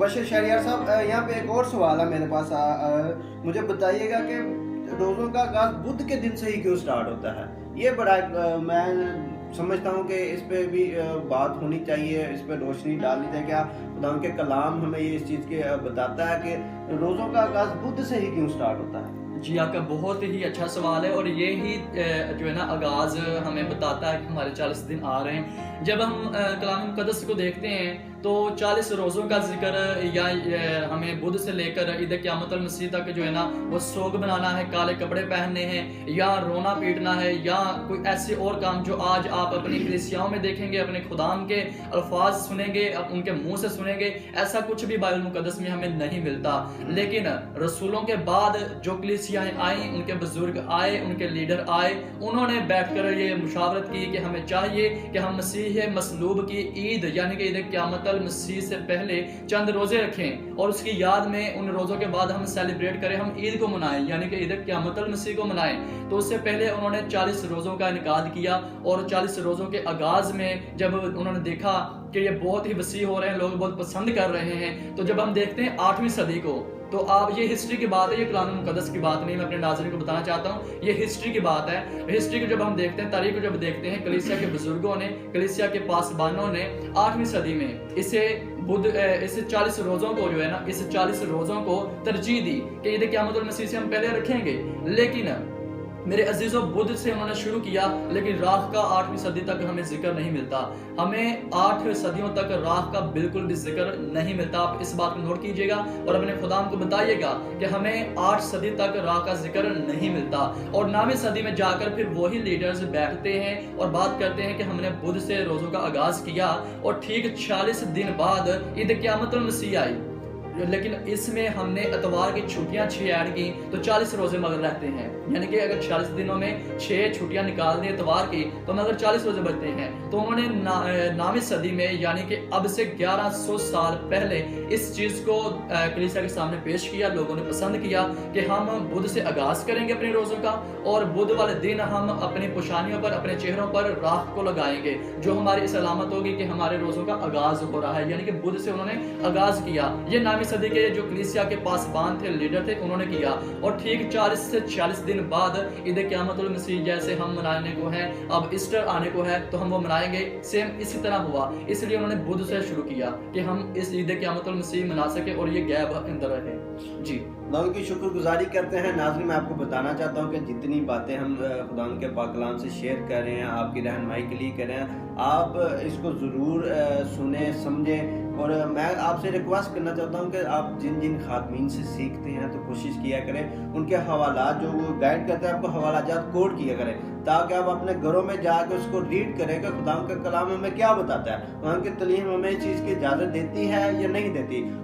मुबश्शिर शहरियार साहब, यहाँ पे एक और सवाल है मेरे पास। मुझे बताइएगा कि रोज़ों का आगाज़ बुध के दिन से ही क्यों स्टार्ट होता है? ये बड़ा मैं समझता हूँ कि इस पे भी बात होनी चाहिए, इस पे रोशनी डालनी चाहिए। क्या खुदा के कलाम हमें ये इस चीज़ के बताता है कि रोज़ों का आगाज़ बुध से ही क्यों स्टार्ट होता है? जी, आपका बहुत ही अच्छा सवाल है और ये ही जो है ना आगाज़ हमें बताता है कि हमारे 40 दिन आ रहे हैं। जब हम कलाम मुक़द्दस को देखते हैं तो 40 रोज़ों का ज़िक्र या हमें बुध से लेकर ईद क़यामतुल मसीह तक जो है ना वो सोग बनाना है, काले कपड़े पहनने हैं या रोना पीटना है या कोई ऐसे और काम जो आज आप अपनी कलीसियाओं में देखेंगे, अपने खुदाम के अल्फाज सुनेंगे, उनके मुँह से सुनेंगे, ऐसा कुछ भी बाइबल मुक़द्दस में हमें नहीं मिलता। लेकिन रसूलों के बाद जो कलीसियाएँ आई, उनके बुजुर्ग आए, उनके लीडर आए, उन्होंने बैठकर ये मुशावरत की कि हमें चाहिए कि हम मसीह मसलूब की ईद यानी कि ईद क़यामतुल मसीह से पहले चंद रोजे रखें और उसकी याद में उन रोजों के बाद हम सेलिब्रेट करें, हम ईद को मनाएं यानी कि ईद क़यामतुल मसीह को मनाएं। तो उससे पहले उन्होंने 40 रोजों का इनकाद किया और 40 रोजों के आगाज में जब उन्होंने देखा कि ये बहुत ही वसी हो रहे हैं, लोग बहुत पसंद कर रहे हैं, तो जब हम देखते हैं 8वीं सदी को, तो आप ये हिस्ट्री की बात है, ये कुरान मुक़द्दस की बात नहीं, मैं अपने नाज़रीन को बताना चाहता हूँ, ये हिस्ट्री की बात है। हिस्ट्री को जब हम देखते हैं, तारीख को जब देखते हैं, कलीसिया के बुजुर्गों ने, कलीसिया के पासबानों ने 8वीं सदी में इस 40 रोज़ों को जो है ना, इस 40 रोज़ों को तरजीह दी कि ईद क़यामतुल मसीह से हम पहले रखेंगे। लेकिन मेरे अजीज़ों, बुध से उन्होंने शुरू किया, लेकिन राख का 8वीं सदी तक हमें जिक्र नहीं मिलता। हमें 8 सदियों तक राख का बिल्कुल भी जिक्र नहीं मिलता। आप इस बात को नोट कीजिएगा और अपने खुदाम को बताइएगा कि हमें 8 सदी तक राख का जिक्र नहीं मिलता। और 9वीं सदी में जाकर फिर वही लीडर्स बैठते हैं और बात करते हैं कि हमने बुध से रोज़ों का आगाज़ किया और ठीक 40 दिन बाद ईद क़यामतुल मसीह आई। लेकिन इसमें हमने इतवार की छुट्टियां 6 ऐड की तो 40 रोजे मगर रहते हैं, यानी कि अगर 40 दिनों में 6 छुट्टियां निकाल दी इतवार की तो मगर 40 रोजे बचते हैं। तो उन्होंने 9वीं सदी में यानी कि अब से 1100 साल पहले इस चीज को कलीसिया के सामने पेश किया। लोगों ने पसंद किया कि हम बुध से आगाज करेंगे अपने रोजों का और बुध वाले दिन हम अपनी पुशानियों पर, अपने चेहरों पर राख को लगाएंगे, जो हमारी इस अलामत होगी कि हमारे रोजों का आगाज हो रहा है। यानी कि बुध से उन्होंने आगाज किया। ये 9वीं सदी के जो कलीसिया के पासबान थे, लीडर थे, उन्होंने किया। और ठीक 40 से 46 दिन बाद ईद क़यामतुल मसीह जैसे हम मनाने को है, अब ईस्टर आने को है तो हम वो मनाएंगे, सेम इसी तरह हुआ। इसलिए उन्होंने बुध से शुरू किया कि हम इस ईद क़यामतुल मसीह मना सके और ये गैब अंदर रहे। जी, खुदा की शुक्रगुजारी करते हैं। नाज़रीन, मैं आपको बताना चाहता हूँ कि जितनी बातें हम खुदा के पाक कलाम से शेयर कर रहे हैं, आपकी रहनुमाई के लिए कर रहे हैं, आप इसको ज़रूर सुने, समझें। और मैं आपसे रिक्वेस्ट करना चाहता हूँ कि आप जिन जिन खातमीन से सीखते हैं तो कोशिश किया करें, उनके हवालात जो वो गाइड करते हैं आपको हवालाजात कोड किया करें, ताकि आप अपने घरों में जाकर उसको रीड करें कि खुदा का कलाम हमें क्या बताता है, वहाँ की तलीम हमें इस चीज़ की इजाज़त देती है या नहीं देती।